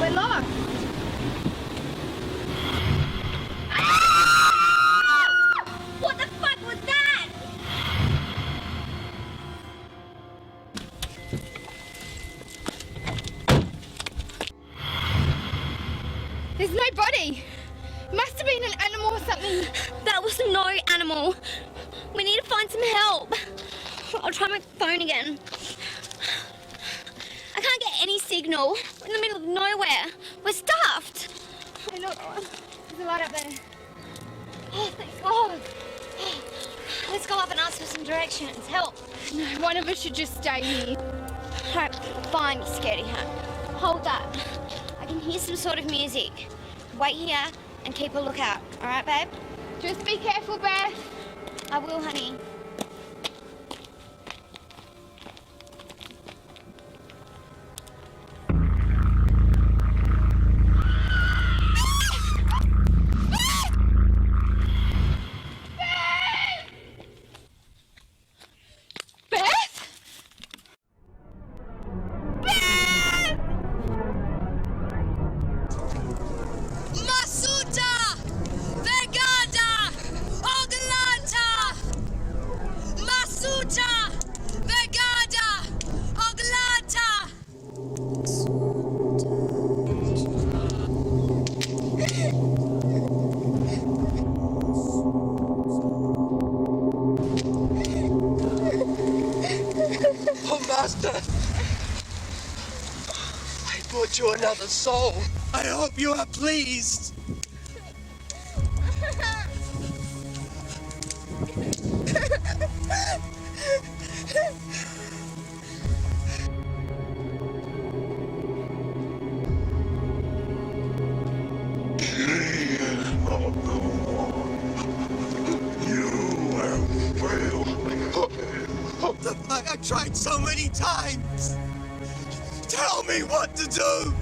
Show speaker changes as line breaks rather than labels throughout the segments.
We're lost.
What the fuck was that?
There's no body. Must have been an animal or something.
That was no animal. We need to find some help. I'll try my phone again. I can't get any signal. We're in the middle of nowhere. We're stuffed.
Hey, look. There's a light up there.
Oh, thank God. Let's go up and ask for some directions. Help.
No, one of us should just stay here.
Alright, fine, you scaredy hat. Hold that. I can hear some sort of music. Wait here and keep a lookout. Alright, babe?
Just be careful, Beth.
I will, honey.
You another soul. I hope you are pleased. I tried so many times. Tell me what to do!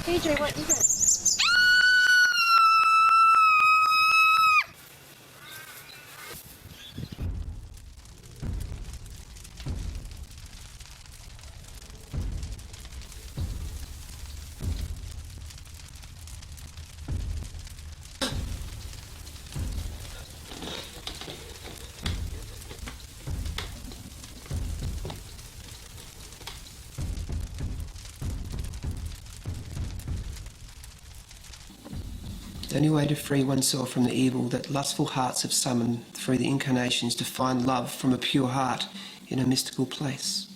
DJ, what is it?
The only way to free oneself from the evil that lustful hearts have summoned through the incarnations to find love from a pure heart in a mystical place.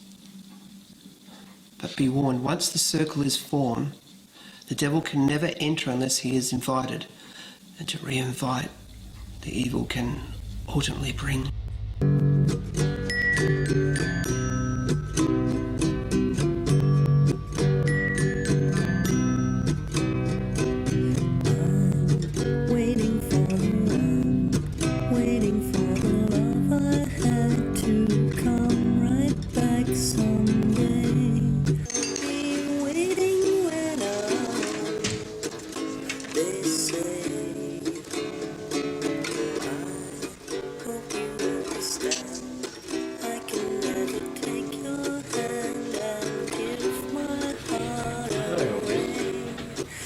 But be warned, once the circle is formed, the devil can never enter unless he is invited, and to re-invite, the evil can ultimately bring.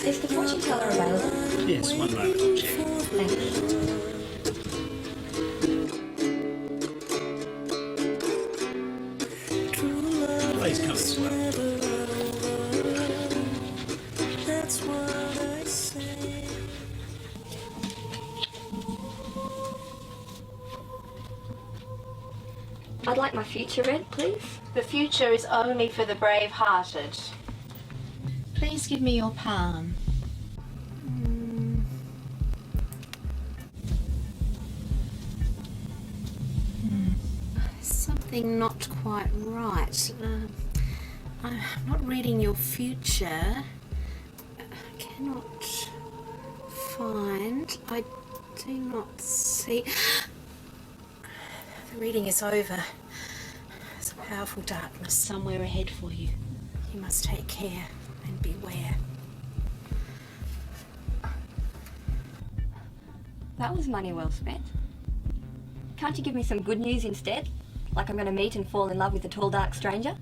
Is the fortune teller available?
Yes, one moment, I'll check.
Thank you.
Please come this way.
That's what I say.
like my future read, please?
The future is only for the brave-hearted. Please give me your palm. Something not quite right. I'm not reading your future. I cannot find. I do not see. The reading is over. There's a powerful darkness somewhere ahead for you. You must take care and beware.
That was money well spent. Can't you give me some good news instead? Like I'm going to meet and fall in love with a tall, dark stranger?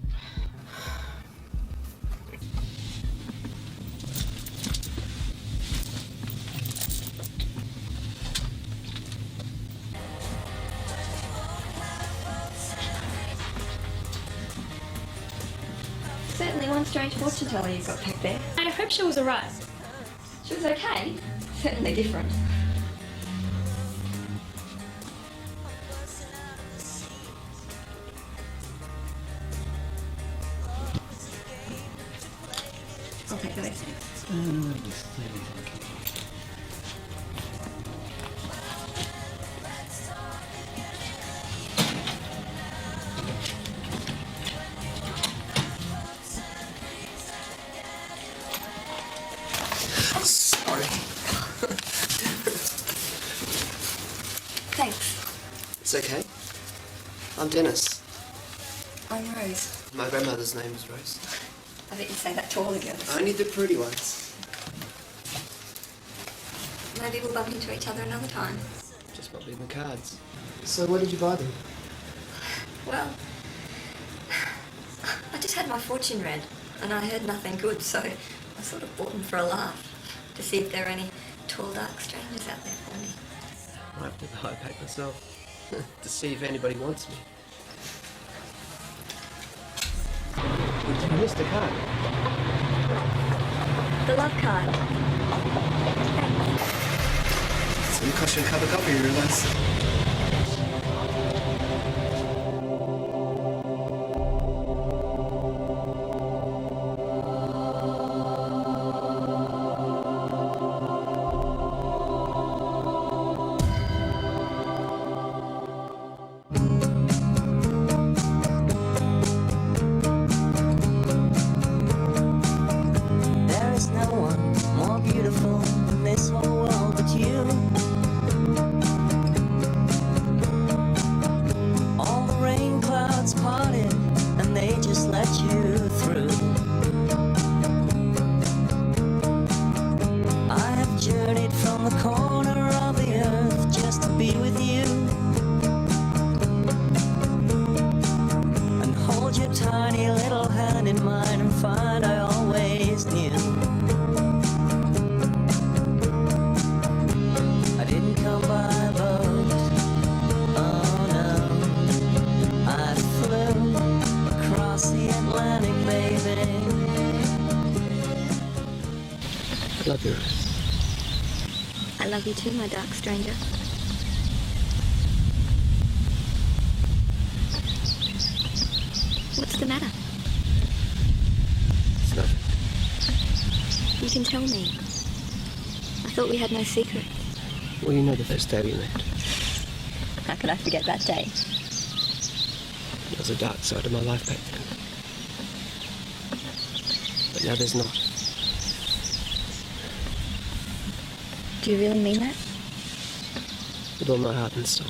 Certainly one strange fortune teller you've got back there.
I hope she was alright.
She was okay. Certainly different. I'll take the rest.
Sorry.
Thanks.
It's okay. I'm Dennis.
I'm Rose.
My grandmother's name was Rose.
I bet you say that to all the girls.
Only the pretty ones.
Maybe we'll bump into each other another time.
Just not in the cards. So where did you buy them?
Well, I just had my fortune read, and I heard nothing good, so I sort of bought them for a laugh, to see if there are any tall, dark strangers out there for me.
I have to buy it back myself, to see if anybody wants me. You missed a card.
The love card.
Some cushion cup of coffee, you realise?
There is no one more beautiful in this whole world but you. All the rain clouds parted and they just let you through. I have journeyed from the corner of the earth just to be with you and hold your tiny little hand in mine and find I always knew. I didn't come by boat, oh no, I flew across the Atlantic, baby.
I love you, Rose.
I love you too, my dark stranger. What's the matter?
It's nothing.
You can tell me. I thought we had no secret.
Well, you know the first day we met.
How could I forget that day?
There was a dark side of my life back then. But now there's not.
Do you really mean that?
With all my heart and soul.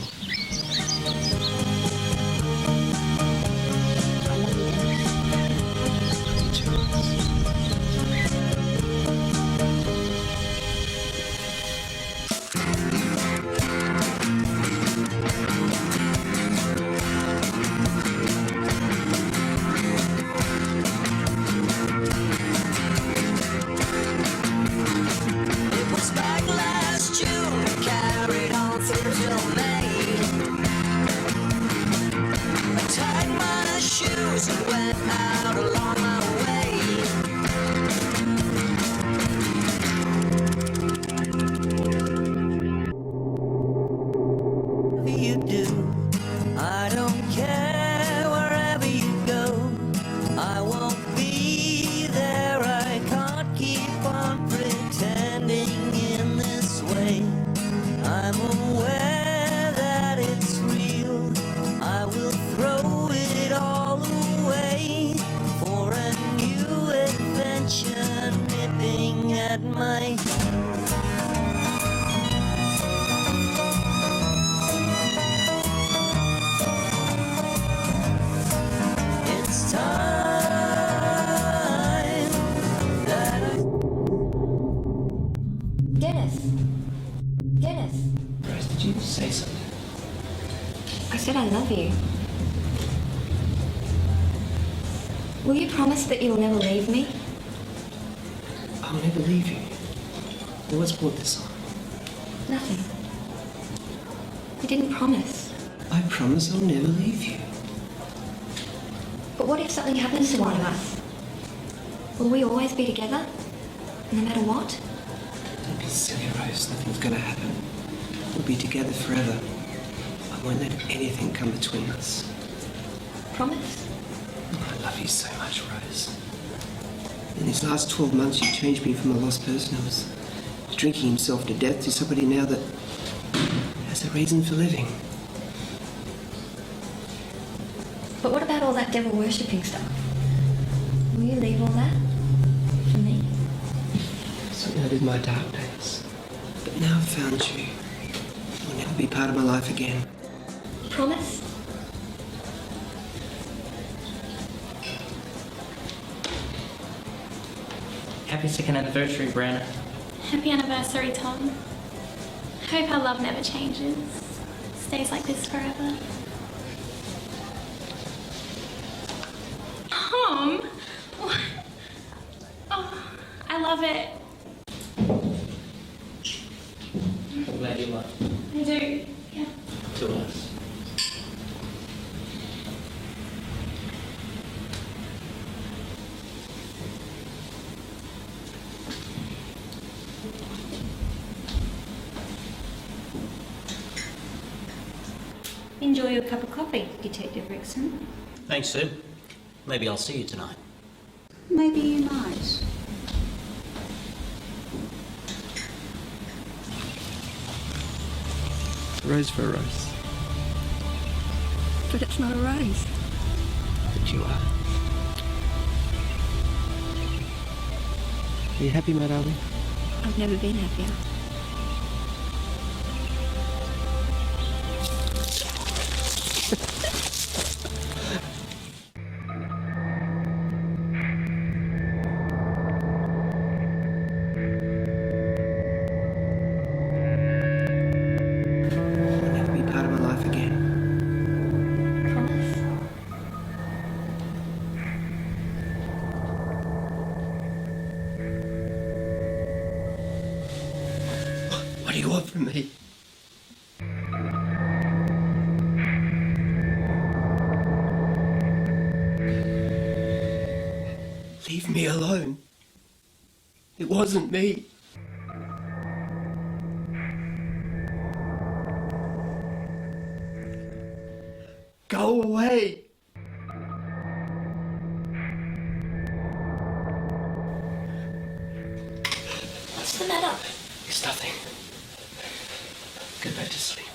I love you, Dennis.
You too, Rose.
It was back last June, carried on through till May.
said I love you. Will you promise that you'll never leave me?
I'll never leave you. What's brought this on?
Nothing. You didn't promise.
I promise I'll never leave you.
But what if something happens to one of us? Will we always be together? No matter what?
Don't be silly, Rose. Nothing's gonna happen. We'll be together forever. I won't let anything come between us.
Promise?
I love you so much, Rose. In these last 12 months, you changed me from a lost person who was drinking himself to death to somebody now that has a reason for living.
But what about all that devil worshipping stuff? Will you leave all that for me?
Something I did in my dark days. But now I've found you. You'll never be part of my life again.
Promise?
Happy second anniversary, Brenna.
Happy anniversary, Tom. Hope our love never changes. Stays like this forever. Tom? What? Oh, I love it.
I'm glad you love it.
I do, yeah.
To us.
Enjoy your cup of coffee, Detective Rickson.
Thanks, Sue. Maybe I'll see you tonight.
Maybe you might.
Rose for a rose.
But it's not a rose.
But you are. Are you happy, my darling?
I've never been happier.
I'll never be part of my life again.
Promise?
What do you want from me? Leave me alone. It wasn't me. Go away.
What's the matter?
It's nothing. Go back to sleep.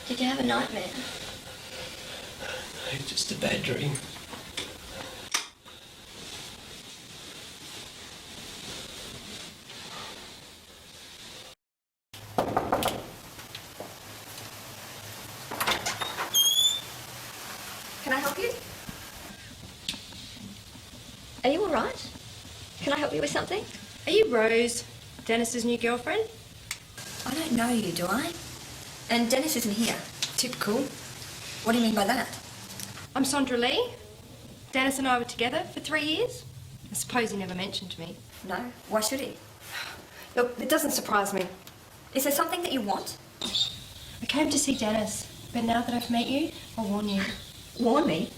Did you have a nightmare?
No, just a bad dream.
Can I help you? Are you all right? Can I help you with something?
Are you Rose, Dennis's new girlfriend?
I don't know you, do I? And Dennis isn't here.
Typical.
What do you mean by that?
I'm Sondra Lee. Dennis and I were together for 3 years. I suppose he never mentioned to me.
No. Why should he?
Look, it doesn't surprise me.
Is there something that you want?
I came to see Dennis, but now that I've met you, I'll warn you.
Warn me?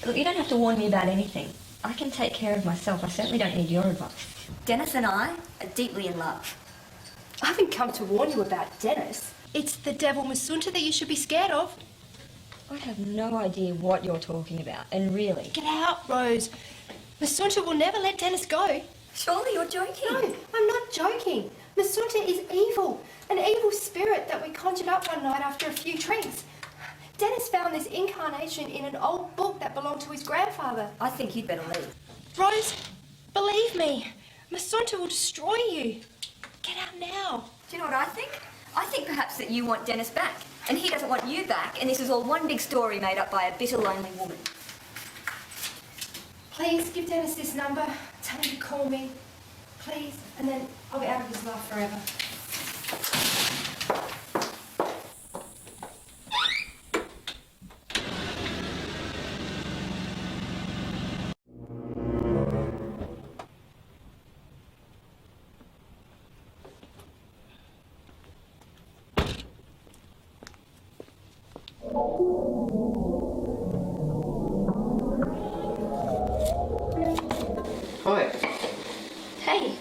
Look, you don't have to warn me about anything. I can take care of myself. I certainly don't need your advice. Dennis and I are deeply in love.
I haven't come to warn you about Dennis. It's the devil Masunta that you should be scared of.
I have no idea what you're talking about, and really...
Get out, Rose. Masunta will never let Dennis go.
Surely you're joking.
No, I'm not joking. Masunta is evil. An evil spirit that we conjured up one night after a few drinks. Dennis found this incarnation in an old book that belonged to his grandfather.
I think you'd better leave.
Rose, believe me, Masunta will destroy you. Get out now.
Do you know what I think? I think perhaps that you want Dennis back, and he doesn't want you back, and this is all one big story made up by a bitter, lonely woman.
Please give Dennis this number. Tell him to call me. Please, and then I'll be out of his life forever.
Hi.
Hey.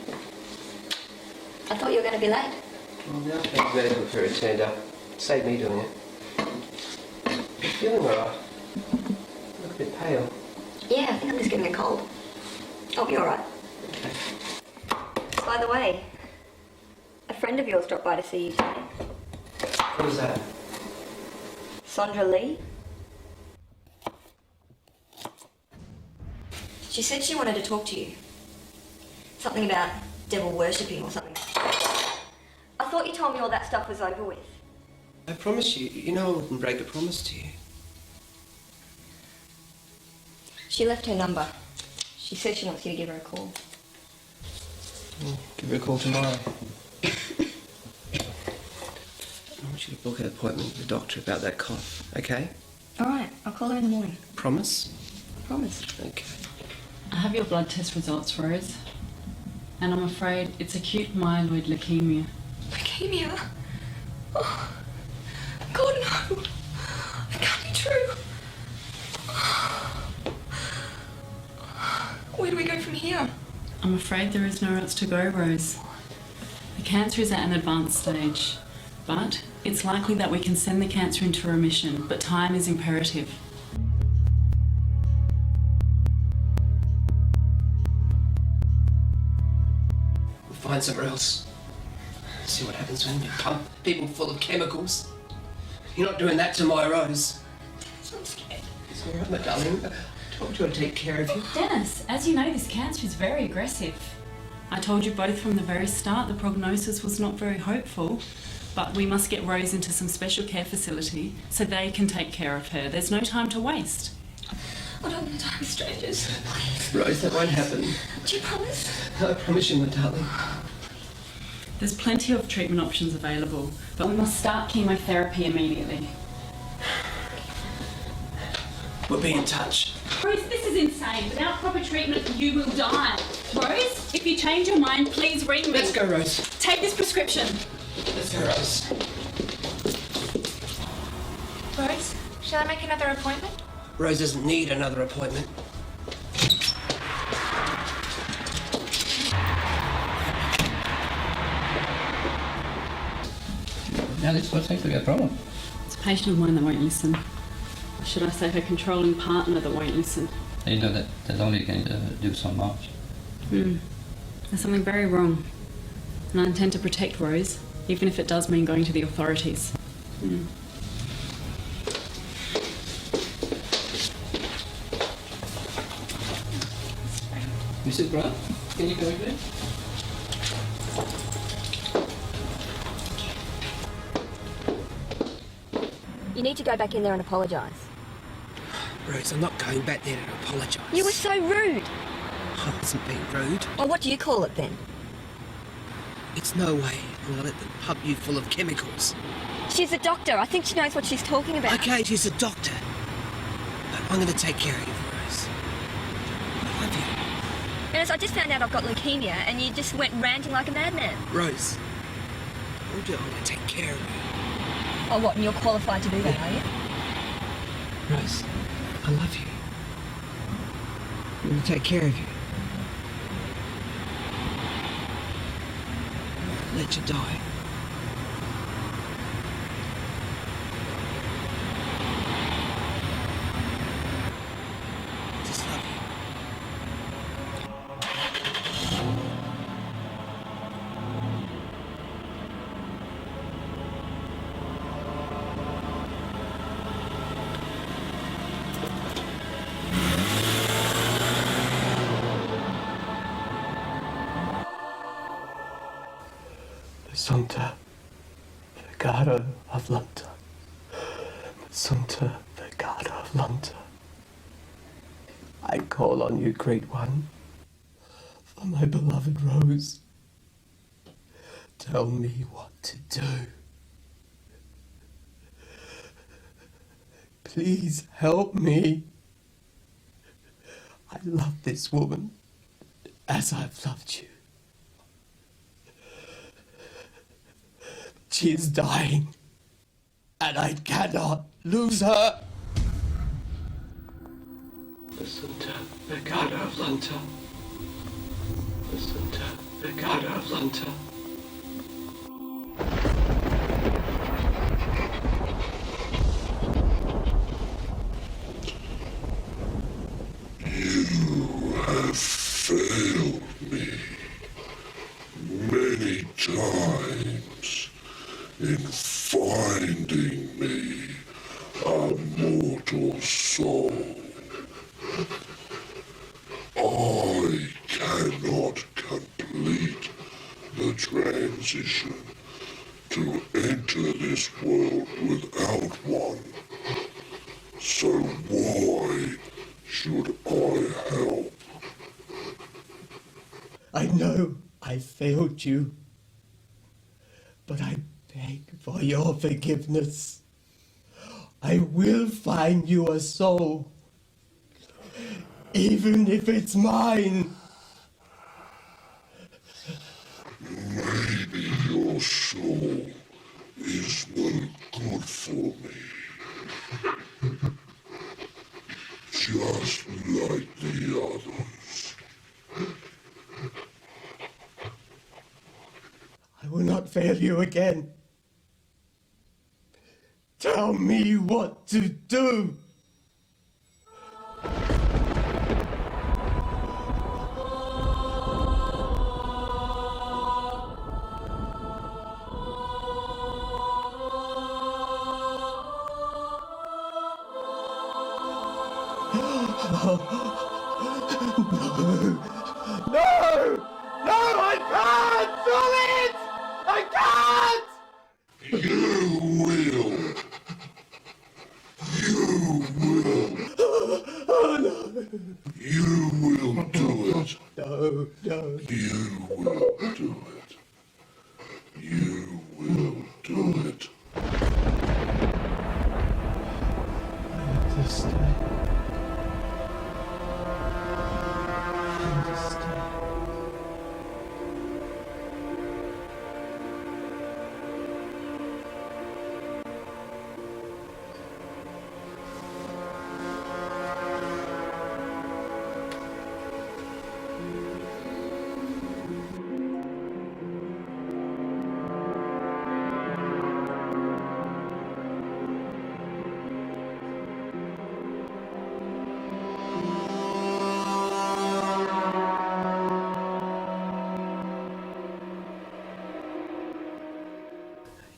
I thought you were going to be late.
Well, now the medical tour turned up. Saved me doing it. Feeling alright? Look a bit pale.
Yeah, I think I'm just getting a cold. I'll be alright.
Okay.
By the way, a friend of yours dropped by to see you today.
What was that?
Sondra Lee. She said she wanted to talk to you. Something about devil worshipping or something. I thought you told me all that stuff was over with.
I promise you, you know I wouldn't break a promise to you.
She left her number. She said she wants you to give her a call.
Give her a call tomorrow. I want you to book an appointment with the doctor about that cough, okay?
Alright, I'll call her in the morning.
Promise?
Promise.
Okay.
I have your blood test results, Rose. And I'm afraid it's acute myeloid leukemia.
Leukemia? Oh, God, no. It can't be true. Where do we go from here?
I'm afraid there is nowhere else to go, Rose. The cancer is at an advanced stage, but it's likely that we can send the cancer into remission, but time is imperative.
We'll find somewhere else. See what happens when you pump people full of chemicals. You're not doing that to my Rose.
I'm scared.
It's all right, my darling. I told you I'd take care of you.
Dennis, as you know, this cancer is very aggressive. I told you both from the very start the prognosis was not very hopeful, but we must get Rose into some special care facility so they can take care of her. There's no time to waste.
I don't want to die with strangers. Please.
Rose, that won't happen.
Do you promise?
I promise you, my darling.
There's plenty of treatment options available, but we must start chemotherapy immediately.
We'll be in touch.
Rose, this is insane. Without proper treatment, you will die. Rose, if you change your mind, please ring me.
Let's go, Rose.
Take this prescription.
Let's go, Rose.
Rose, shall I make another appointment?
Rose doesn't need another appointment.
Now this what seems to be a problem.
It's a patient of mine that won't listen. Should I say her controlling partner that won't listen?
You know that only going to do so much.
There's something very wrong. And I intend to protect Rose, even if it does mean going to the authorities.
Mrs. Brown, can you go in there?
You need to go back in there and apologise.
Rose, I'm not going back there to apologise.
You were so rude.
I wasn't being rude.
Well, what do you call it then?
It's no way I'm gonna let them pump you full of chemicals.
She's a doctor. I think she knows what she's talking about.
Okay, she's a doctor. But I'm gonna take care of you, Rose. I love you.
Dennis, I just found out I've got leukemia and you just went ranting like a madman.
Rose, I'm gonna take care of you.
Oh, what, and you're qualified to do that, are you?
Rose, I love you. I'm gonna take care of you. Let you die. Just love you. Masunta, the god of London. Masunta, the god of London. I call on you, great one, for my beloved Rose. Tell me what to do. Please help me. I love this woman as I've loved you. She is dying.
and I cannot lose her.
Masunta, Pecado Flanta. Masunta, Pecado Flanta.
You have failed me many times in finding me a mortal soul. I cannot complete the transition to enter this world without one. So why should I help?
I know I failed you, but I beg for your forgiveness. I will find you a soul, even if it's mine.
Maybe your soul is no good for me. Just like the others.
I will not fail you again. Tell me what to do. No, I can't do it! I can't!
You will. You will.
Oh, no.
You will do it.
No, no.
You will do it. You will do it.
I have to stay.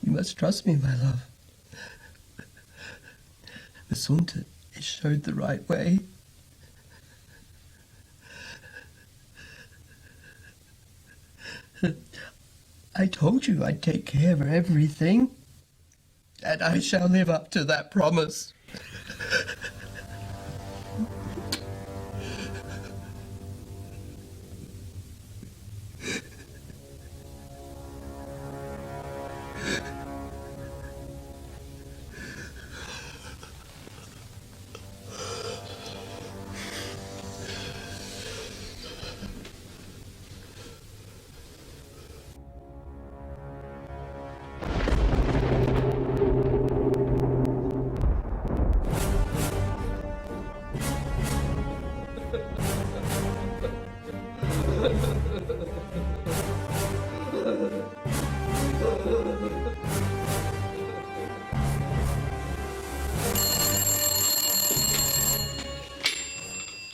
You must trust me, my love. Masunta has showed the right way. I told you I'd take care of everything, and I shall live up to that promise.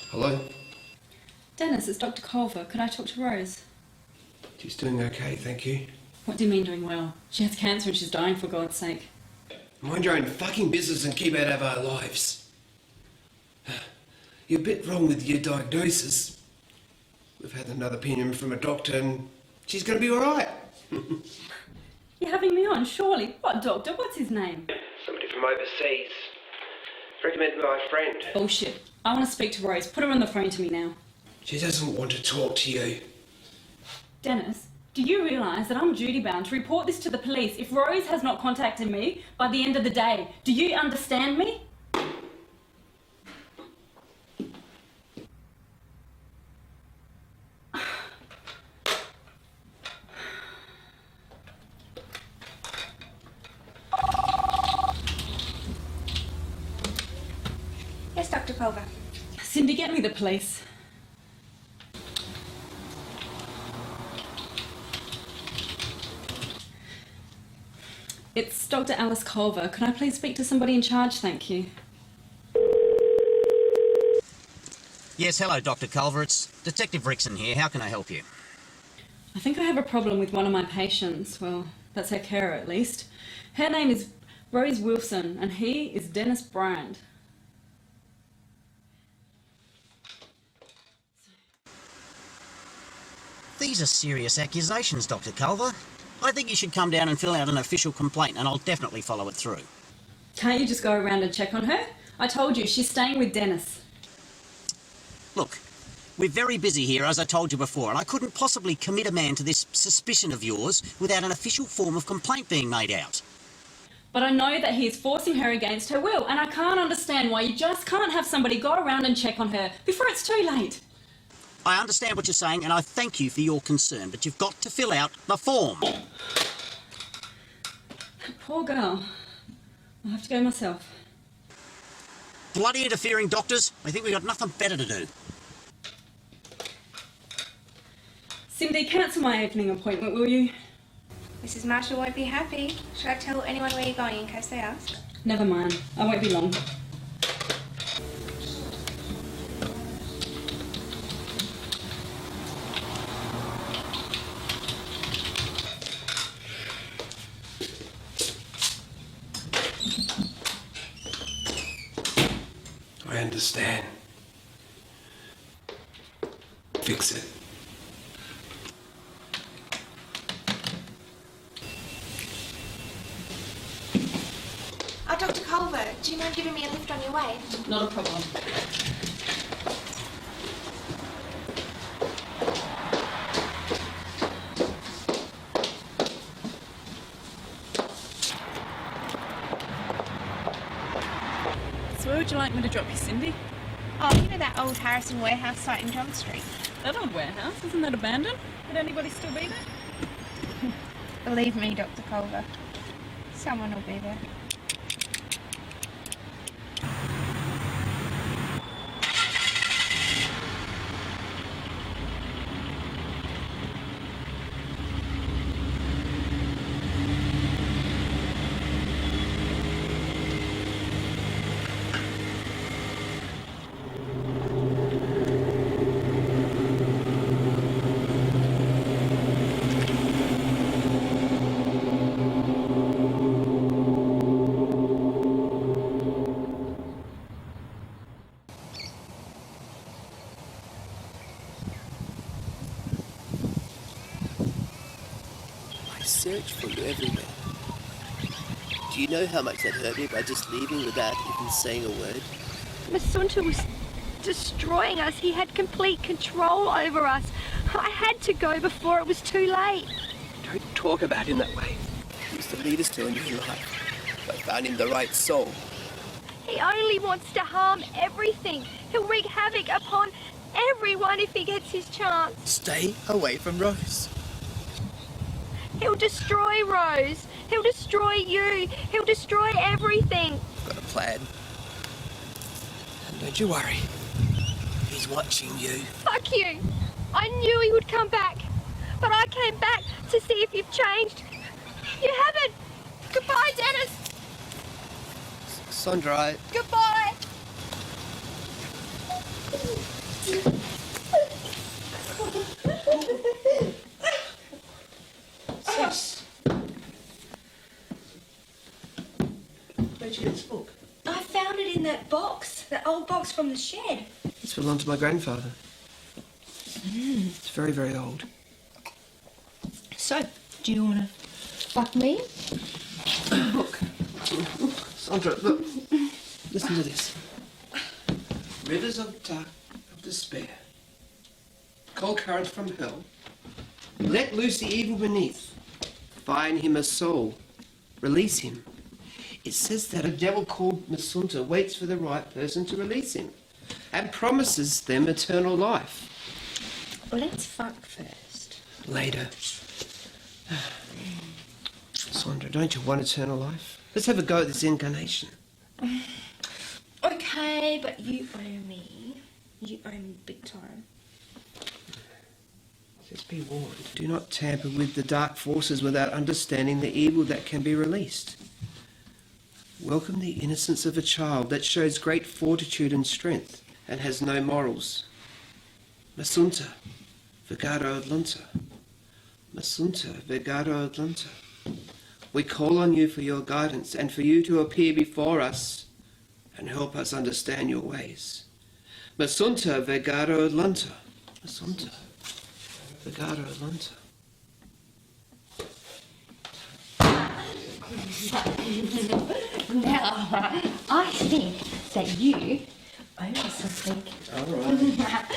Hello?
Dennis, it's Dr. Culver. Could I talk to Rose?
She's doing okay, thank you.
What do you mean doing well? She has cancer and she's dying, for God's sake.
Mind your own fucking business and keep out of our lives. You're a bit wrong with your diagnosis. We've had another opinion from a doctor and she's going to be alright.
You're having me on, surely. What doctor? What's his name?
Somebody from overseas. Recommended by a friend.
Bullshit. I want to speak to Rose. Put her on the phone to me now.
She doesn't want to talk to you.
Dennis, do you realise that I'm duty-bound to report this to the police if Rose has not contacted me by the end of the day? Do you understand me? Cindy, get me the police. It's Dr. Alice Culver. Can I please speak to somebody in charge, thank you?
Yes, hello, Dr. Culver. It's Detective Rickson here. How can I help you?
I think I have a problem with one of my patients. Well, that's her carer at least. Her name is Rose Wilson and he is Dennis Bryant.
These are serious accusations, Dr. Culver. I think you should come down and fill out an official complaint and I'll definitely follow it through.
Can't you just go around and check on her? I told you, she's staying with Dennis.
Look, we're very busy here, as I told you before, and I couldn't possibly commit a man to this suspicion of yours without an official form of complaint being made out.
But I know that he is forcing her against her will, and I can't understand why you just can't have somebody go around and check on her before it's too late.
I understand what you're saying, and I thank you for your concern, but you've got to fill out the form.
Poor girl. I'll have to go myself.
Bloody interfering doctors. I think we've got nothing better to do.
Cindy, cancel my evening appointment, will you?
Mrs. Marshall won't be happy. Should I tell anyone where you're going in case they ask?
Never mind. I won't be long.
I understand. Fix it.
Dr. Culver, do you mind giving me a lift on your way?
Not a problem.
So where would you like me to drop you, Cindy?
Oh, you know that old Harrison warehouse site in John Street?
That old warehouse, isn't that abandoned? Would anybody still be there?
Believe me, Dr. Culver, someone will be there.
Search for you everywhere. Do you know how much that hurt me by just leaving without even saying a word?
Masunta was destroying us. He had complete control over us. I had to go before it was too late.
Don't talk about him that way. He was the lead us to a new life. I found him the right soul.
He only wants to harm everything. He'll wreak havoc upon everyone if he gets his chance.
Stay away from Rose.
He'll destroy Rose. He'll destroy you. He'll destroy everything.
I've got a plan. And don't you worry. He's watching you.
Fuck you. I knew he would come back. But I came back to see if you've changed. You haven't. Goodbye, Dennis.
Sondra,
Goodbye.
Where'd you get this book?
I found it in that box, that old box from the shed.
This belonged to my grandfather. It's very, very old.
So, do you want to fuck me?
Look. Sondra, look. Listen to this. Rivers of despair. Cold currents from hell. Let loose the evil beneath. Find him a soul. Release him. It says that a devil called Masunta waits for the right person to release him and promises them eternal life.
Well, let's fuck first.
Later. Sondra, don't you want eternal life? Let's have a go at this incarnation.
Okay, but you owe me You owe me big time.
Just be warned. Do not tamper with the dark forces without understanding the evil that can be released. Welcome the innocence of a child that shows great fortitude and strength and has no morals. Masunta, Vegaro Adlanta. Masunta, Vegaro Adlanta. We call on you for your guidance and for you to appear before us and help us understand your ways. Masunta, Vegaro Adlanta. Masunta, Vegaro Adlanta.
Now, I think that you owe me something.
All right.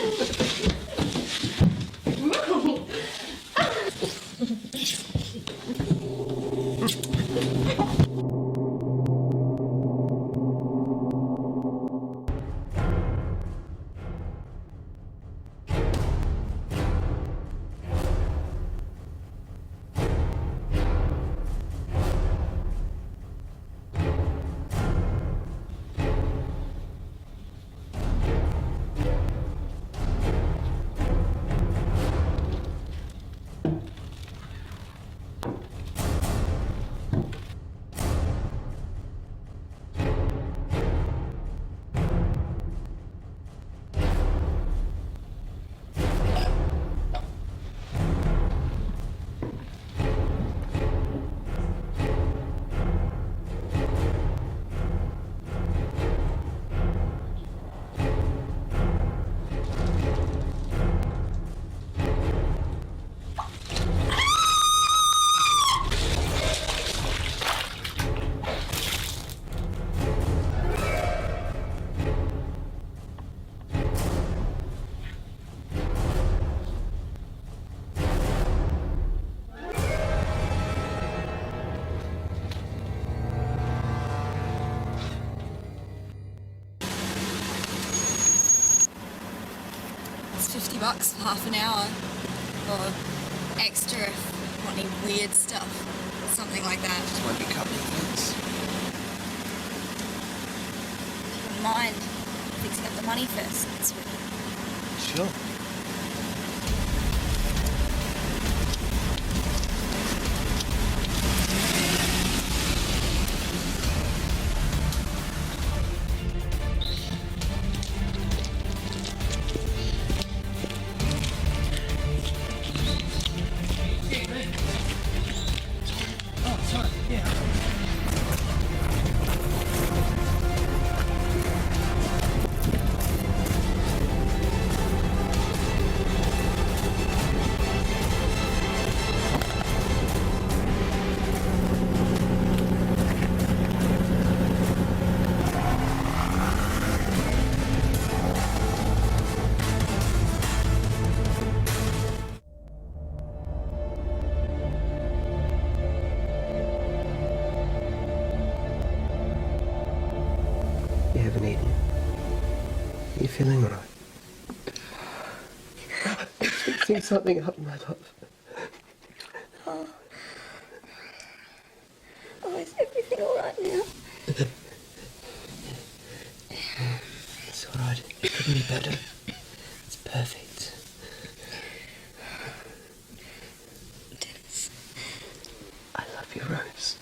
$50 for half an hour, or extra if you want any weird stuff, something like that.
Just won't be a couple of minutes.
If you wouldn't mind fixing up the money first, sweetie.
Sure. You haven't eaten. Are you feeling all right? Fixing something up, my love.
Oh, is everything all right now?
It's all right. It couldn't be better. It's perfect.
Dennis.
I love you, Rose.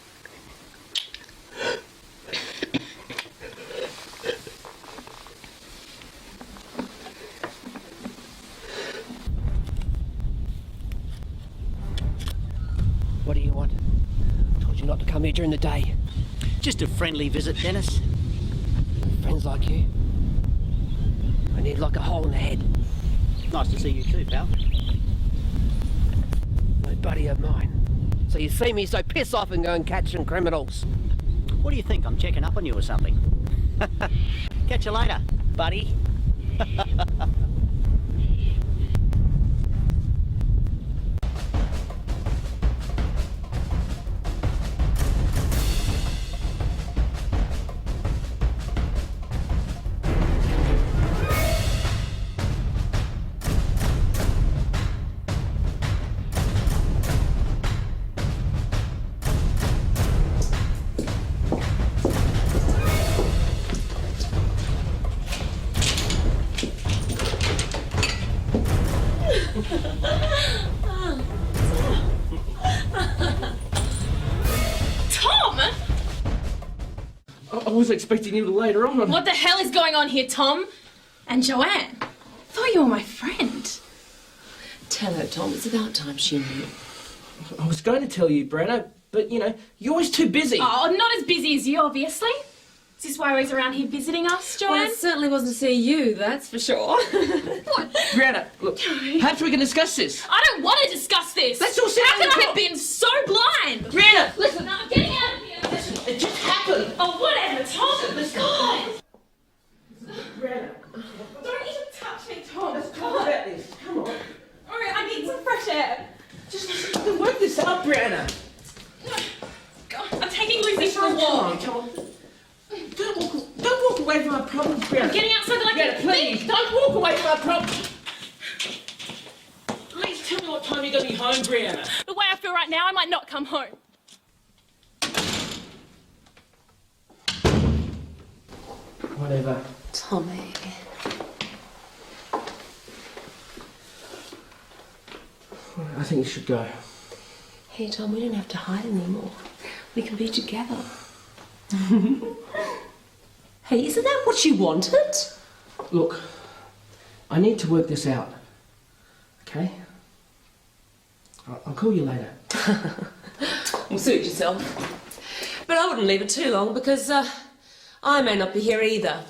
What do you want? Told you not to come here during the day.
Just a friendly visit, Dennis.
Friends like you, I need like a hole in the head.
Nice to see you too, pal.
No buddy of mine. So you see me, so piss off and go and catch some criminals.
What do you think? I'm checking up on you or something? Catch you later, buddy.
Tom!
I was expecting you later on.
What the hell is going on here, Tom? And Joanne? I thought you were my friend.
Tell her, Tom. It's about time she knew.
I was going to tell you, Brenna, but, you know, you're always too busy.
Oh, not as busy as you, obviously. Is this why he's around here visiting us, Joanne?
Well, it certainly wasn't to see you, that's for sure.
What?
Brianna, look, perhaps we can discuss this.
I don't want to discuss this.
Let's all sit
How
down
could
and
I have
talk.
been so blind?
Brianna, listen.
No, I'm getting out of here.
Listen, it just happened.
Oh, whatever, Tom.
Listen.
God.
Brianna,
Don't even touch me, Tom.
let's talk about this. Come on.
All right, I need some fresh air.
Just work this out, Brianna.
God, I'm taking Lucy for a walk.
Come on. Don't walk away from our problems, Brianna.
I'm getting out so that I
Brianna,
can
please,
think.
don't walk away from our problems. Please tell me what time you're going to be home, Brianna.
The way I feel right now, I might not come home.
Whatever.
Tommy.
I think you should go.
Hey, Tom, we don't have to hide anymore. We can be together. Hey, isn't that what you wanted?
Look, I need to work this out. Okay? I'll call you later.
Well, suit yourself. But I wouldn't leave it too long because I may not be here either.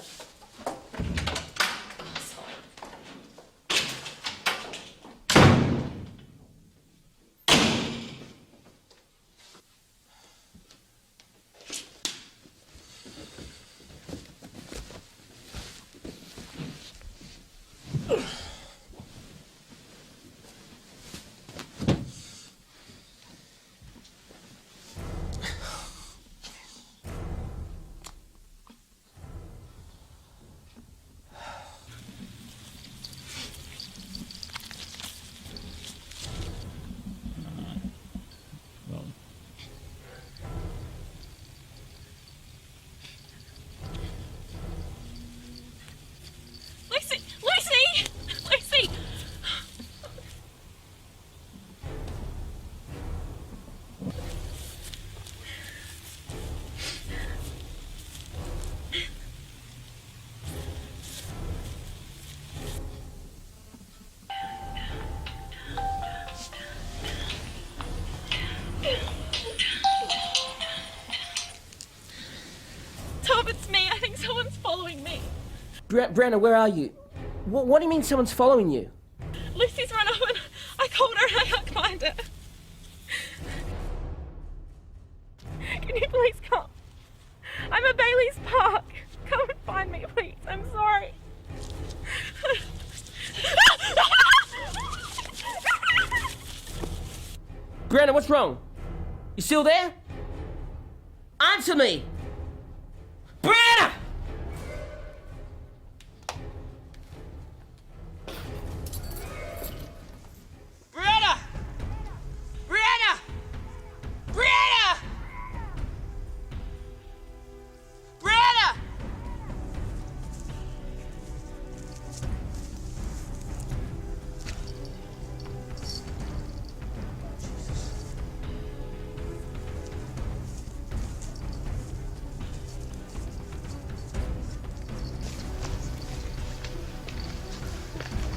Lucy! Tom, it's me. I think someone's following me.
Brianna, where are you? What do you mean someone's following you?
Lucy's run off and I called her and I can't find her. Can you please come? I'm at Bailey's Park. Come and find me, please. I'm sorry.
Brianna, what's wrong? You still there? Answer me! Brianna! Brianna! Brianna! Brianna! Brianna!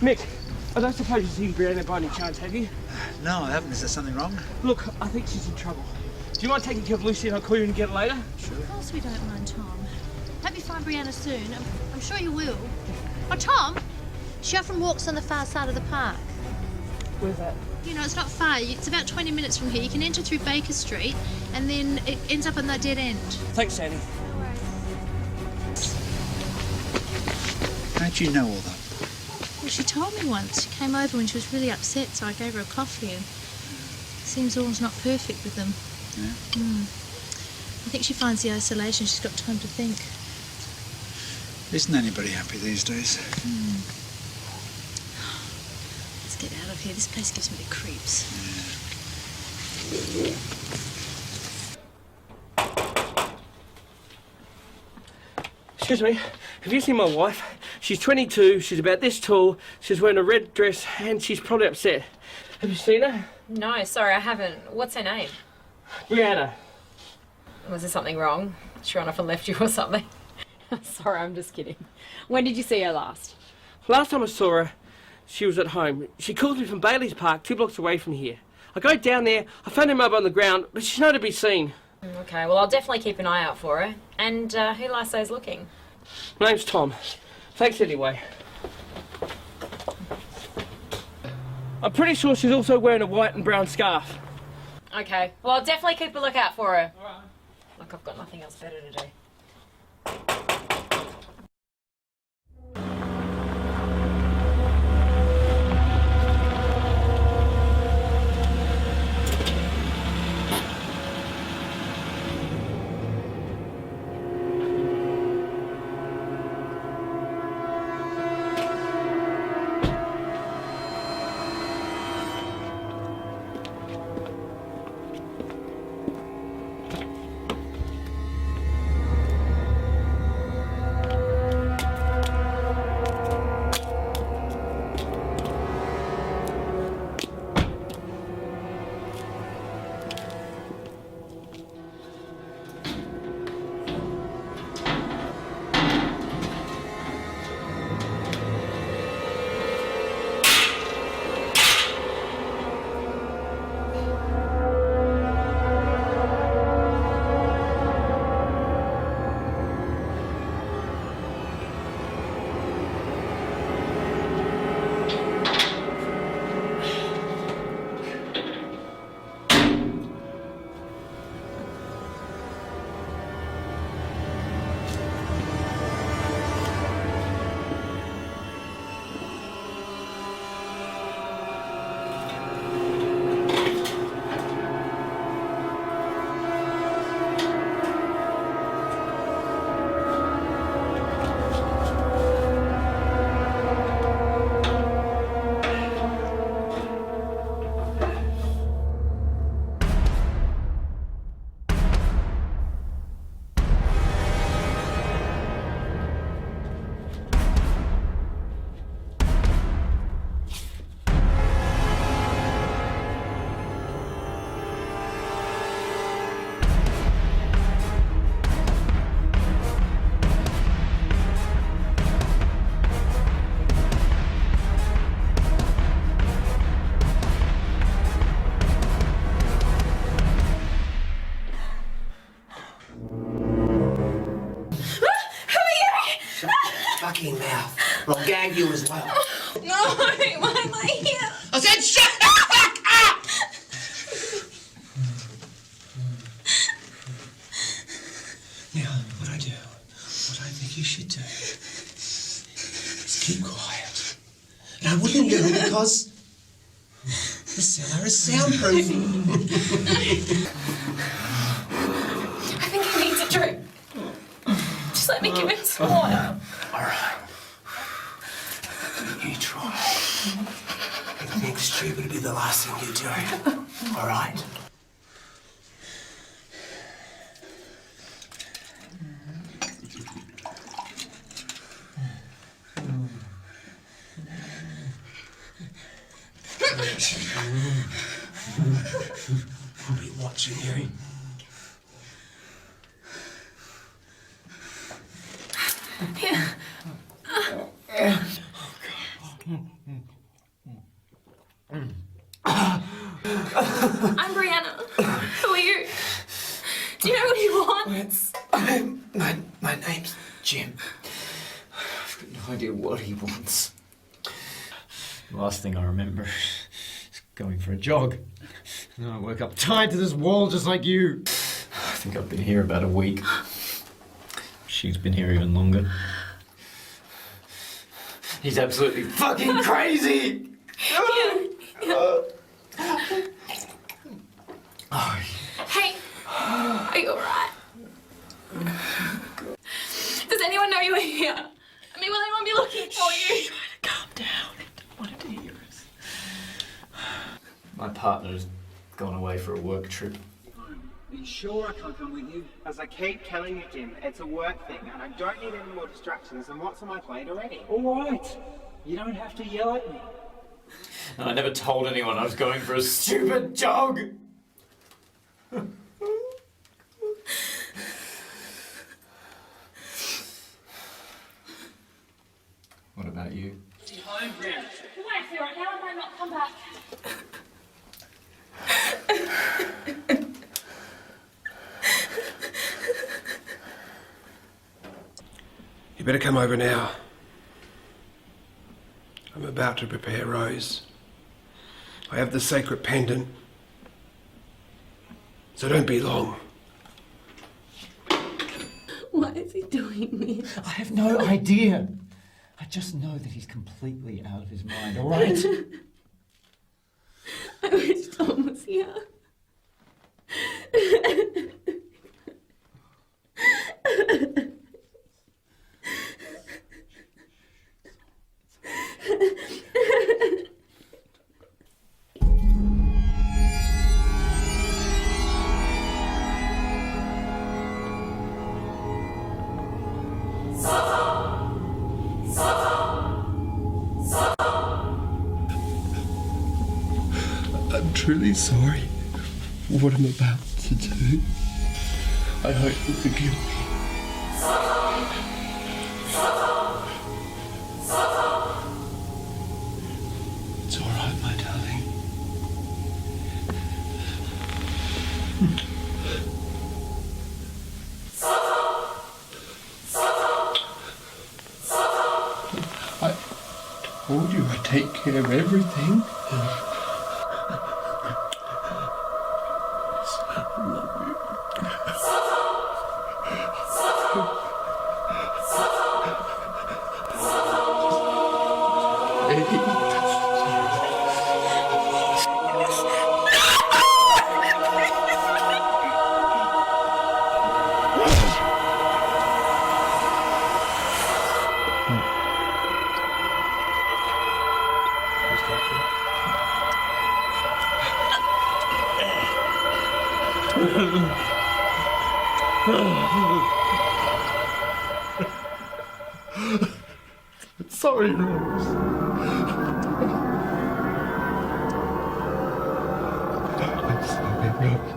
Mick, I don't suppose you've seen Brianna by any chance, have you?
No, I haven't. Is there something wrong?
Look, I think she's in trouble. Do you mind taking care of Lucy and I'll call you and get it later?
Sure.
Of course we don't mind, Tom. Hope you find Brianna soon. I'm sure you will. Oh, Tom, she often walks on the far side of the park.
Where's that?
You know, it's not far. It's about 20 minutes from here. You can enter through Baker Street and then it ends up on that dead end.
Thanks, Sandy.
No worries.
How'd you know all that?
Well, she told me once. She came over when she was really upset, so I gave her a coffee and seems all's not perfect with them.
Yeah?
I think she finds the isolation. She's got time to think.
Isn't anybody happy these days?
Let's get out of here. This place gives me the creeps.
Excuse me, have you seen my wife? She's 22, she's about this tall, she's wearing a red dress, and she's probably upset. Have you seen her?
No, sorry, I haven't. What's her name?
Brianna.
Was there something wrong? She ran off and left you or something? Sorry, I'm just kidding. When did you see her last?
Last time I saw her, she was at home. She called me from Bailey's Park, 2 blocks away from here. I go down there, I found her mobile on the ground, but she's nowhere to be seen.
Okay, well, I'll definitely keep an eye out for her. And who last day's looking?
My name's Tom. Thanks anyway. I'm pretty sure she's also wearing a white and brown scarf.
Okay, well, I'll definitely keep a lookout for her. All right. Like I've got nothing else better to do.
Fucking mouth. I'll gag you as well.
No, why am I here?
I said shut the fuck up! Now, what I think you should do is keep quiet. And I wouldn't yell because the cellar is soundproof.
I think he needs a drink. Just let me give him some water.
All right. You try. The next stupid will be the last thing you do. All right? I'll be watching you.
Yeah. I'm Brianna. Who are you? Do you know what he wants?
My name's Jim. I've got no idea what he wants. The last thing I remember is going for a jog. And I woke up tied to this wall just like you. I think I've been here about a week. She's been here even longer. He's absolutely fucking crazy!
Hey, are you alright? Does anyone know you were here? I mean, will anyone be looking for you?
Calm down. I don't want to hear us. My partner's gone away for a work trip.
Are you sure I can't come with you?
As I keep telling you, Jim, it's a work thing, and I don't need any more distractions than what's on my plate already.
All right. You don't have to yell at me. And I never told anyone I was going for a stupid jog. What about you?
Home, Brianna. Wait for it. Now I might not come back.
You better come over now. I'm about to prepare Rose. I have the sacred pendant, so don't be long.
Why is he doing this?
I have no idea. I just know that he's completely out of his mind, all right?
I wish Tom was here.
I'm truly sorry for what I'm about to do. I hope you forgive me. It's all right, my darling. I told you I'd take care of everything. Sorry, Rose. I'm sorry, Rose.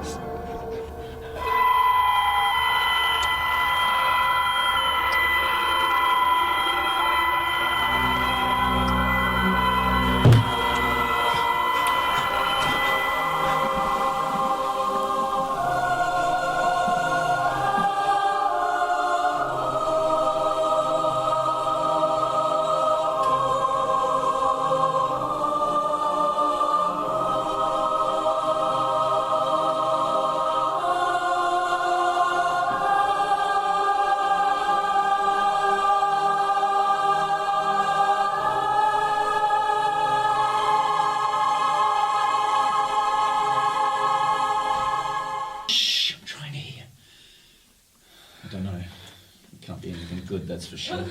That's for sure.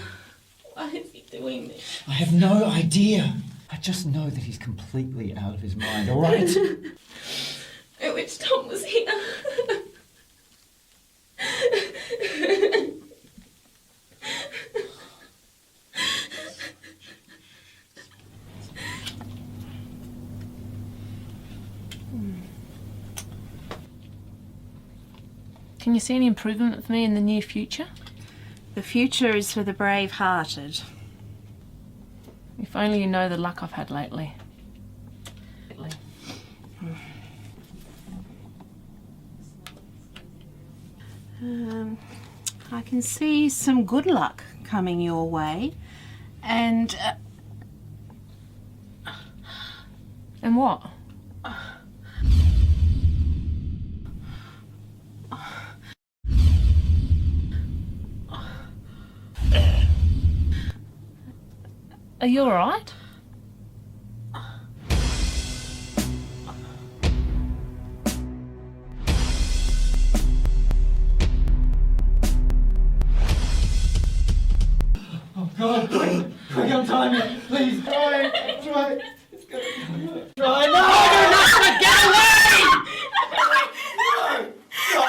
Why is he doing this?
I have no idea. I just know that he's completely out of his mind, all right?
I wish Tom was here.
Can you see any improvement for me in the near future?
The future is for the brave-hearted.
If only you know the luck I've had lately.
I can see some good luck coming your way, and...
And what? Are you all right?
Oh God! Quick, untie me, please! Try! Try! No!
Get away!
No!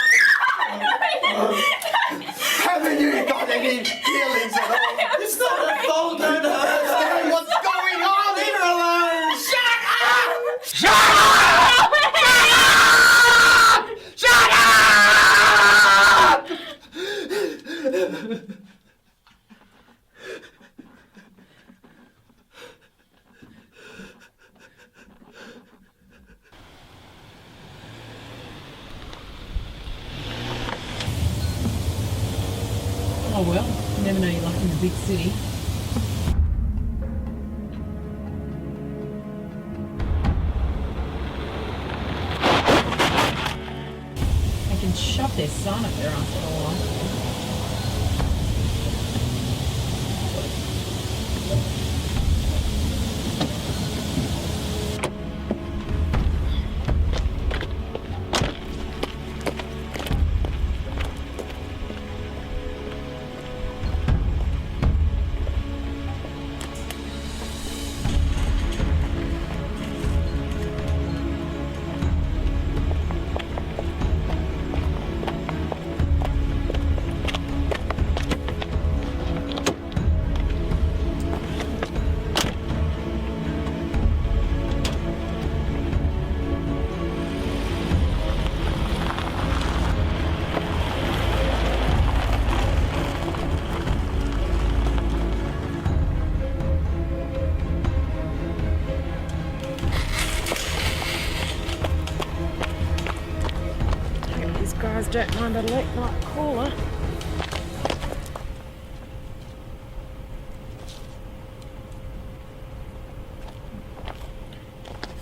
Oh well, you never know your luck in the big city. They can shove their son up their arse for all I care. Don't mind a late night caller.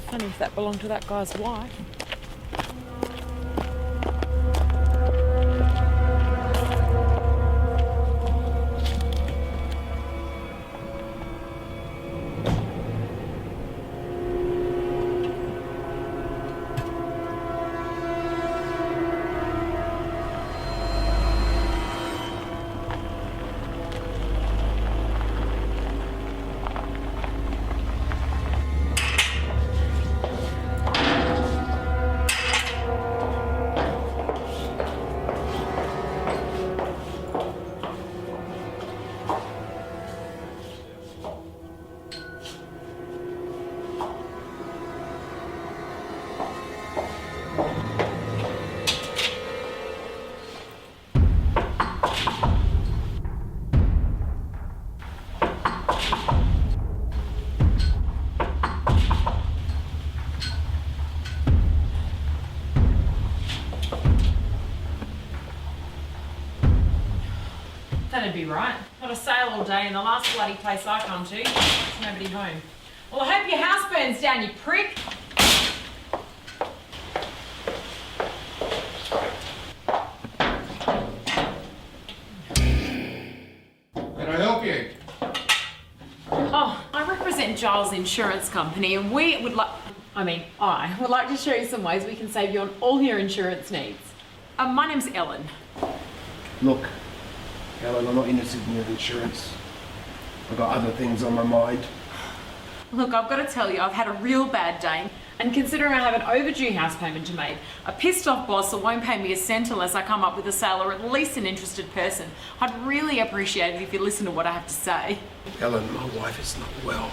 Funny if that belonged to that guy's wife. That'd be right. Got a sale all day and the last bloody place I come to, there's nobody home. Well, I hope your house burns down, you prick.
Can I help you?
Oh, I represent Giles Insurance Company and I would like to show you some ways we can save you on all your insurance needs. My name's Ellen.
Look, Ellen, I'm not interested in your insurance. I've got other things on my mind.
Look, I've got to tell you, I've had a real bad day. And considering I have an overdue house payment to make, a pissed off boss that won't pay me a cent unless I come up with a sale or at least an interested person, I'd really appreciate it if you listen to what I have to say.
Ellen, my wife is not well.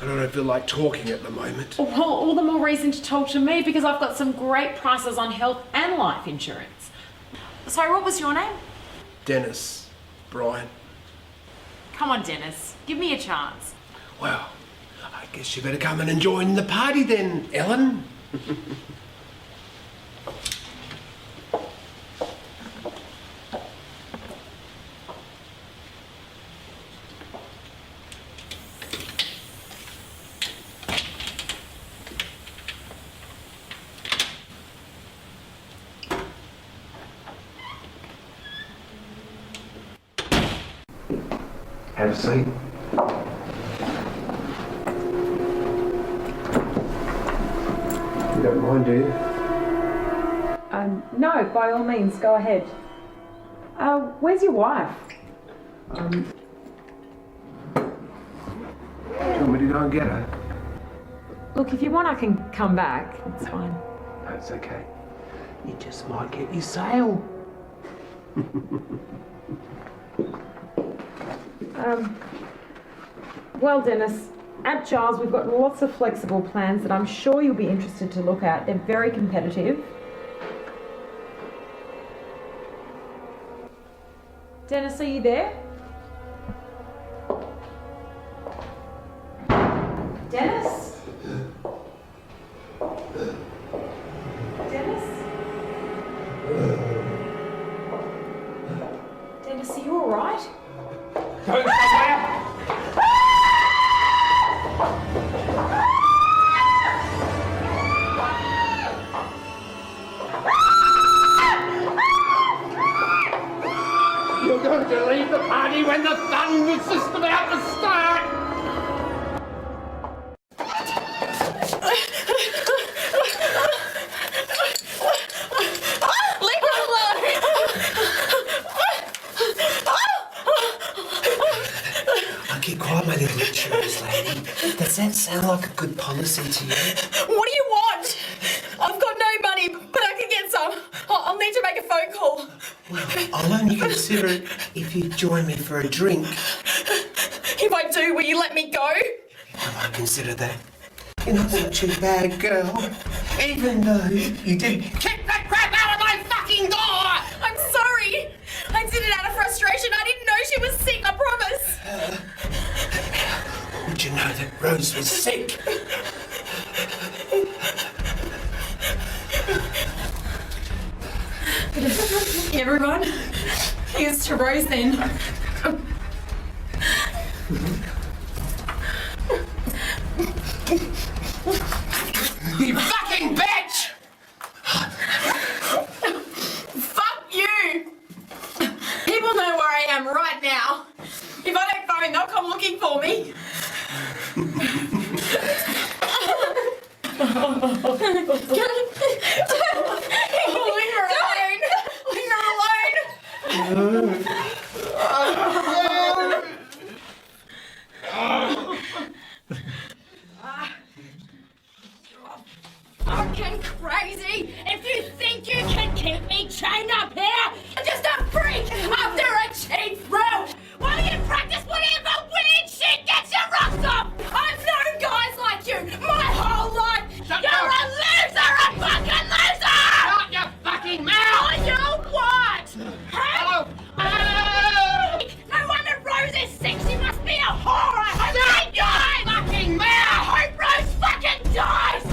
I don't feel like talking at the moment.
Well, all the more reason to talk to me because I've got some great prices on health and life insurance. Sorry, what was your name?
Dennis. Brian.
Come on, Dennis. Give me a chance.
Well, I guess you better come and join the party then, Ellen. Have a seat. You don't mind, do you?
No, by all means, go ahead. Where's your wife?
Do you want me to go and get her?
Look, if you want, I can come back. It's fine.
That's okay. You just might get your sale.
Well, Dennis, at Giles we've got lots of flexible plans that I'm sure you'll be interested to look at. They're very competitive. Dennis, are you there? Dennis? Dennis? Dennis?
Does that sound like a good policy to you?
What do you want? I've got no money, but I can get some. I'll need to make a phone call.
Well, I'll only consider it if you join me for a drink.
If I do, will you let me go?
I won't consider that. You're not such a bad girl. Even though you did...
Kick that crap out of my fucking door! I'm sorry. I did it out of frustration. I didn't know she was sick, I promise.
Would you know that Rose was sick?
Everyone, here's to Rose then.
You fucking bitch!
Fuck you! People know where I am right now. If I don't phone, they'll come looking for me. Leave her alone! Leave her alone! Fucking crazy! If you think you can keep me chained up here, you're just a freak after a cheat thrill! Why don't you practice whatever weird shit gets your rocks off? I've known guys like you my whole life! You're a loser! A fucking loser! Shut your fucking mouth! Oh, you what? Hello! No wonder Rose is sick! She must be a whore! I hope she dies! Fucking mouth! I hope Rose fucking dies!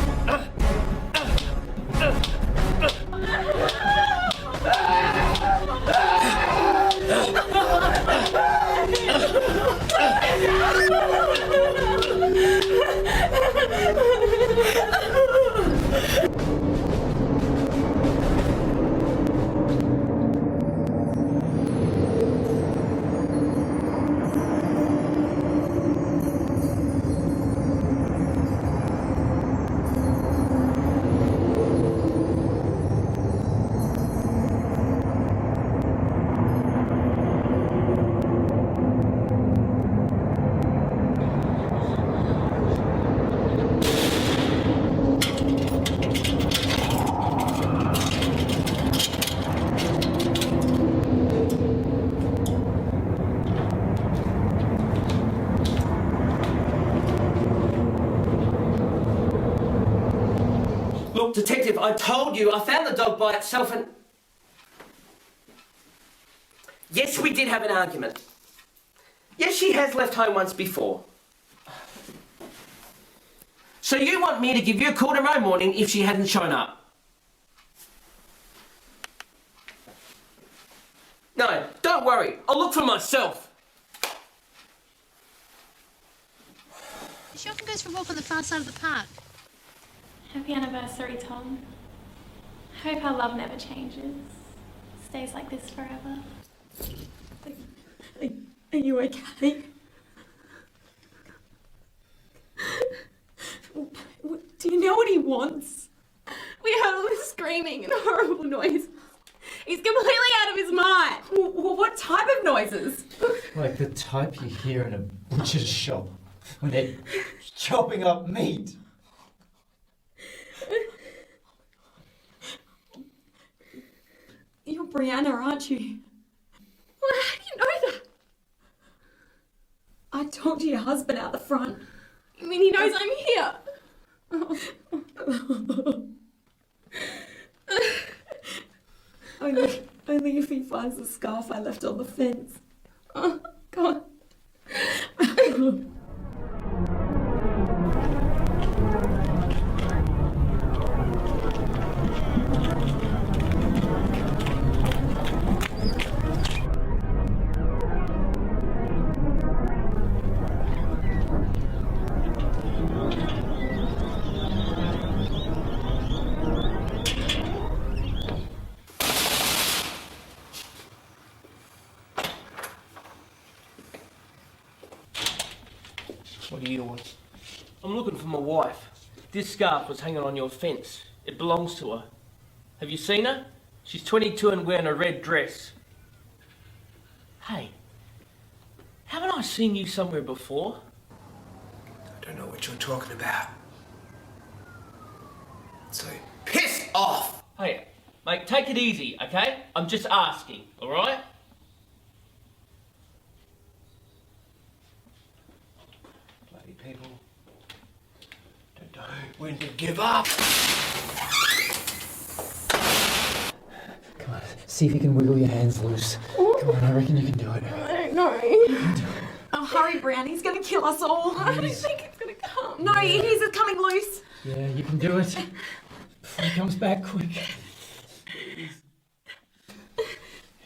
Look, Detective, I told you I found the dog by itself and... Yes, we did have an argument. Yes, she has left home once before. So you want me to give you a call tomorrow morning if she hadn't shown up? No, don't worry. I'll look for myself.
She often goes for a walk on the far side of the park.
Happy anniversary, Tom. Hope our love never changes. Stays like this forever.
Are you okay? Do you know what he wants? We heard all this screaming and horrible noises. He's completely out of his mind. What type of noises?
Like the type you hear in a butcher's shop when they're chopping up meat.
You're Brianna, aren't you? Well, how do you know that? I talked to your husband out the front. I mean, he knows I'm here. Only if he finds the scarf I left on the fence. Oh, God.
What do you want? I'm looking for my wife. This scarf was hanging on your fence. It belongs to her. Have you seen her? She's 22 and wearing a red dress. Hey, haven't I seen you somewhere before?
don't know what you're talking about. So, piss off!
Hey, mate, take it easy, okay? I'm just asking, alright?
Bloody people. Don't know when to give up.
Come on, see if you can wiggle your hands loose. Come on, I reckon you can do it.
I don't know. Oh, hurry, Brown. He's going to kill us all. I don't think it's going to come. No, it is. It's coming loose.
Yeah, you can do it. Before he comes back quick.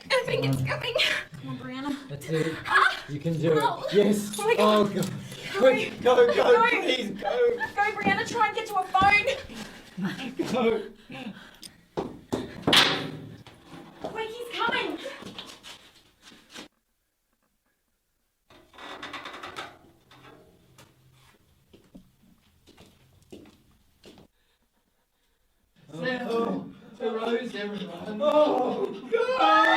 I think it's coming. Come on, Brianna.
That's it. You can do
Oh.
it. Yes.
Oh my God.
Oh, God. Quick, go, please, go.
Go, Brianna. Try and get to a phone.
Go.
Quick, he's coming.
Oh, the rose, everyone. Oh, God!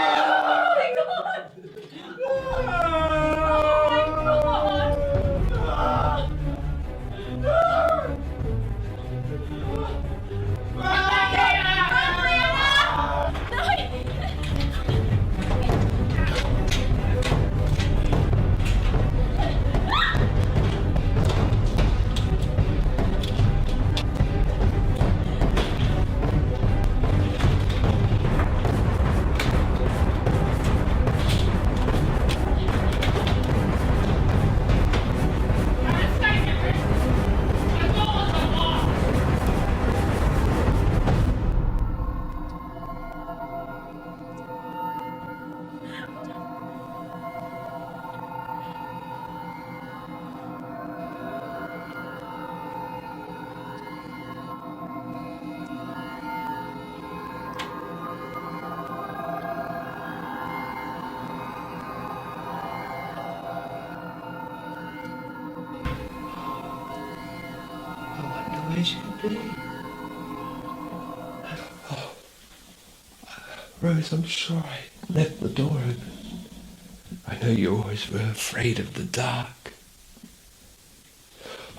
Oh, my God.
Where should be? Oh. Rose, I'm sure I left the door open. I know you always were afraid of the dark.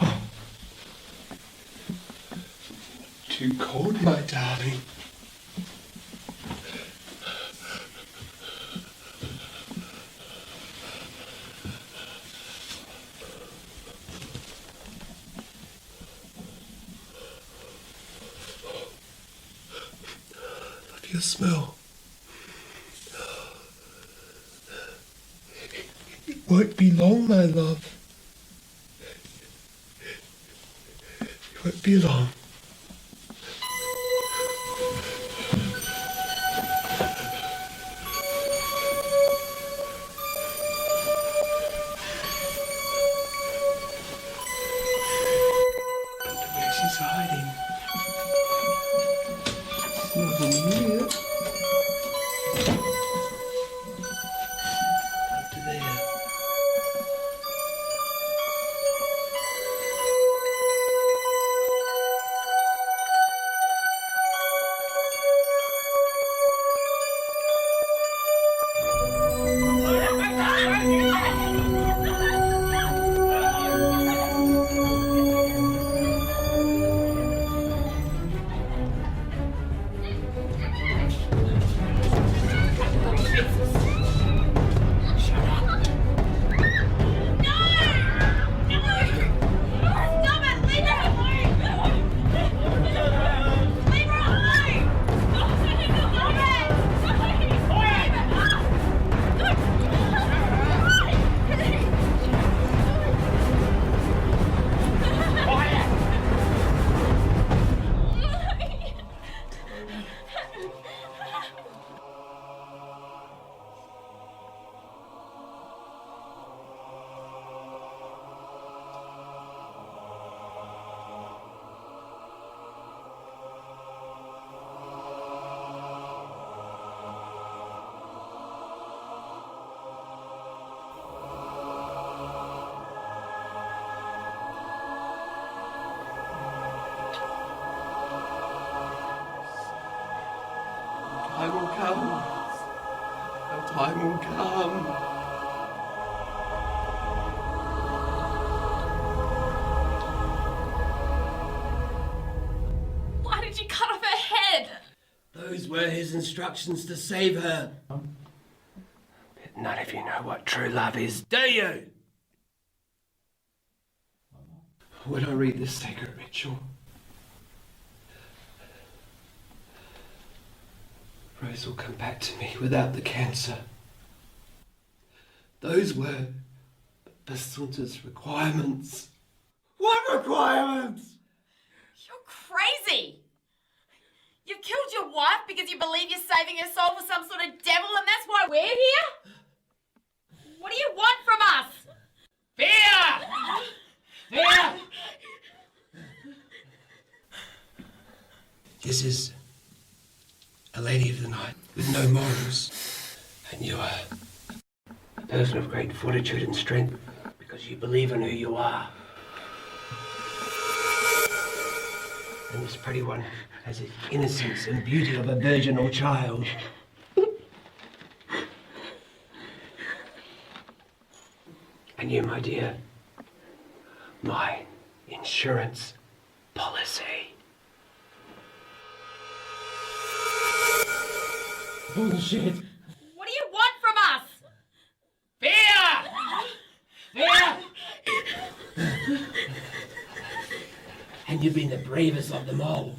Oh. Too cold, my darling. Your smell. It won't be long, my love. It won't be long. Where she's hiding. Nothing here. Under there. Time will come. Our time will come. were his instructions to save her. But none of you know what true love is, do you? When I read this sacred ritual, Rose will come back to me without the cancer. Those were Masunta's requirements. What requirements?
You're crazy! You've killed your wife because you believe you're saving her soul for some sort of devil, and that's why we're here? What do you want from us?
Fear! Fear! This is a lady of the night with no morals, and you are a person of great fortitude and strength because you believe in who you are. And this pretty one has the innocence and beauty of a virginal child. And you, my dear, my insurance policy. Bullshit.
What do you want from us?
Fear! Fear! And you've been the bravest of them all.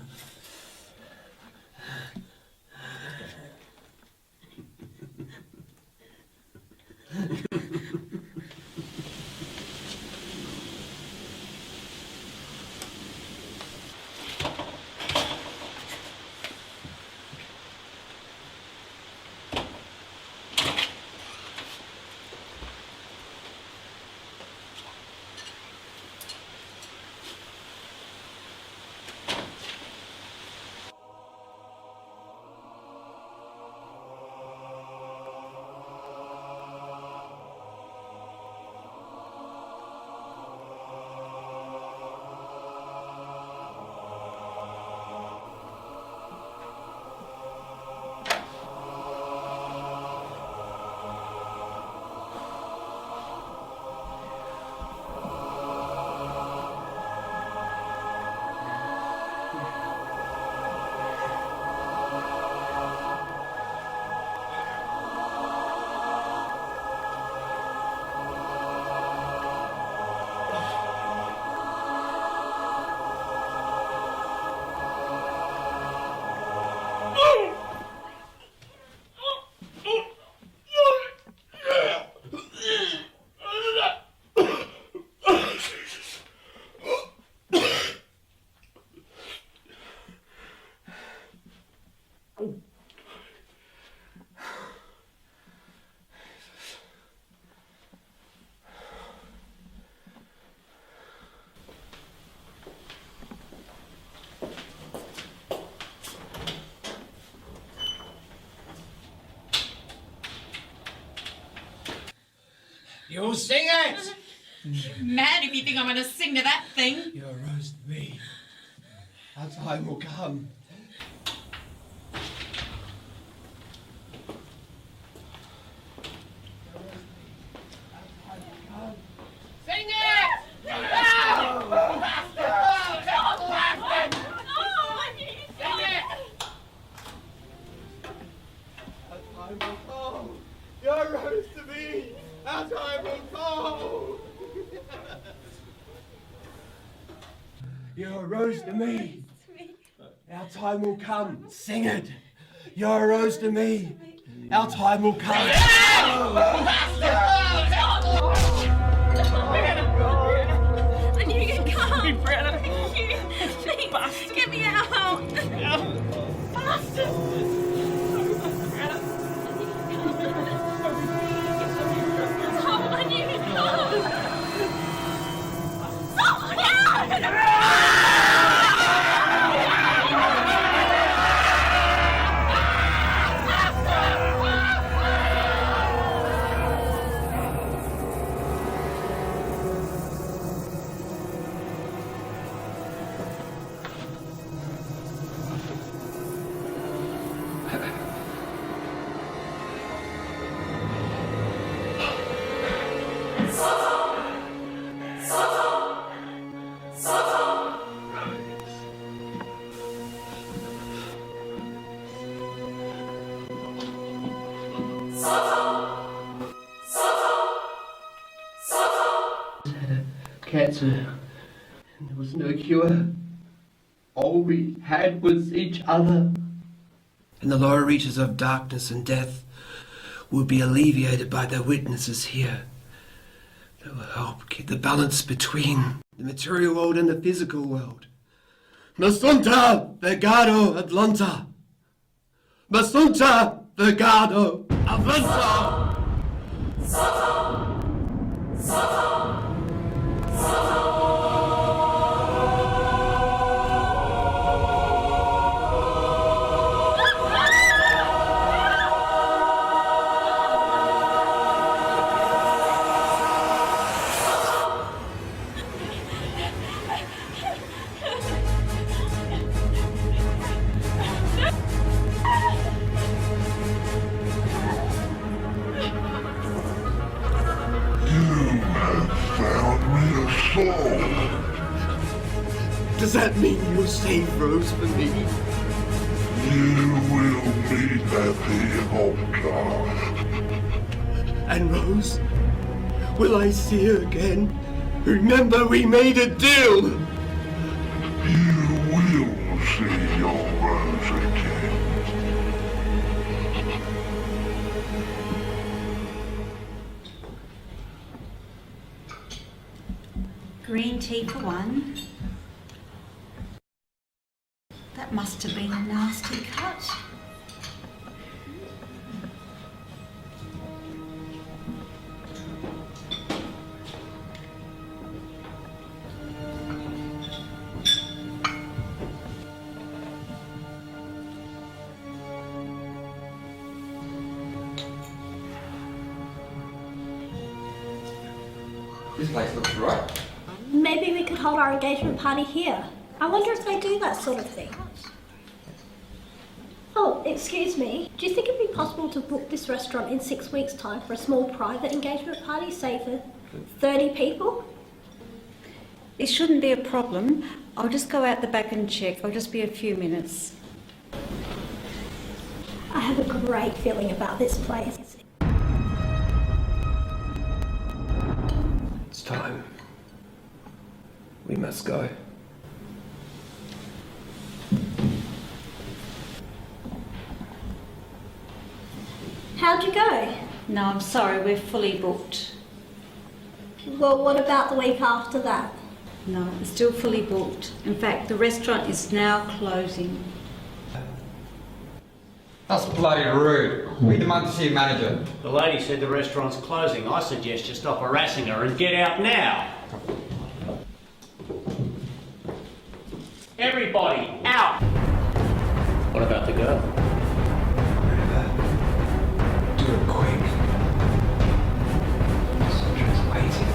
You'll sing it!
You're mad if you think I'm going to sing to that thing.
You're a rose to me. Our time will come.
Sing it!
Our time will come. You're a rose to me. Our time will come. You're a rose to me. Our time will come. Sing it. You're a rose to me. Our time will come.
I knew you could come. Be proud of me. Please, get me out. Bastard. I knew you could come. Someone out!
cancer, and there was no cure. All we had was each other.
And the lower reaches of darkness and death will be alleviated by the witnesses here. They will help keep the balance between the material world and the physical world.
Masunta, Vegado, Atlanta. Masunta, Vegado, Avanza. Does that mean you'll save Rose for me?
You will meet at the altar.
And Rose? Will I see her again? Remember, we made a deal!
You will see your Rose again.
Green tea for one. That must have been a nasty cut.
This place looks right.
Maybe we could hold our engagement party here. I wonder if they do that sort of thing. Oh, excuse me. Do you think it'd be possible to book this restaurant in 6 weeks' time for a small private engagement party, say for 30 people?
It shouldn't be a problem. I'll just go out the back and check. I'll just be a few minutes.
I have a great feeling about this place.
It's time. We must go.
How'd you go?
No, I'm sorry, we're fully booked.
Well, what about the week after that?
No, it's still fully booked. In fact, the restaurant is now closing.
That's bloody rude. We demand to see your manager.
The lady said the restaurant's closing. I suggest you stop harassing her and get out now. Everybody, out! What about the girl?
Do it quick. Sondra's waiting.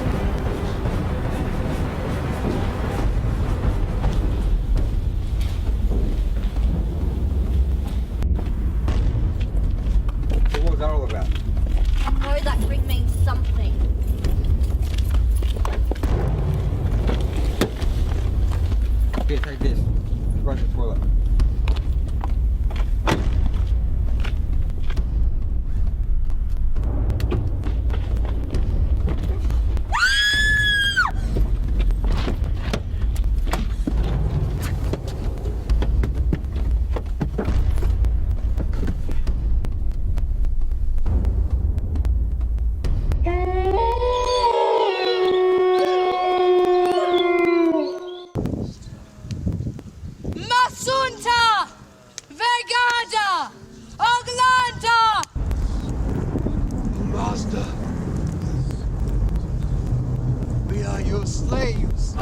So what was that all about?
I know that ring means something.
Here, take this. Brush the toilet.
Masunta! Vegada! Oglanta!
Master, we are your slaves.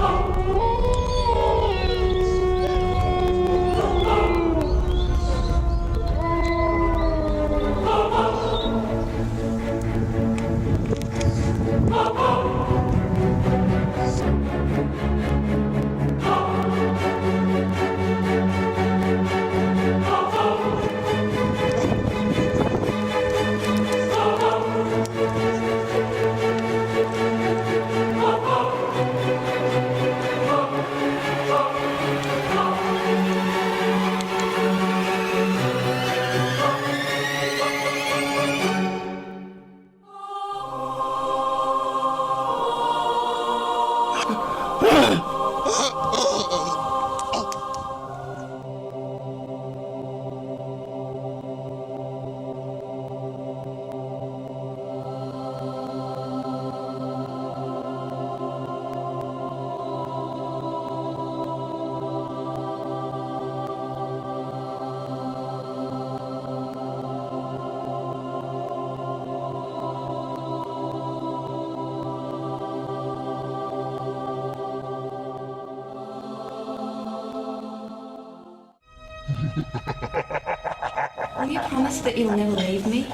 Will you promise that you'll never leave me?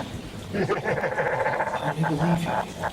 I'll never leave you.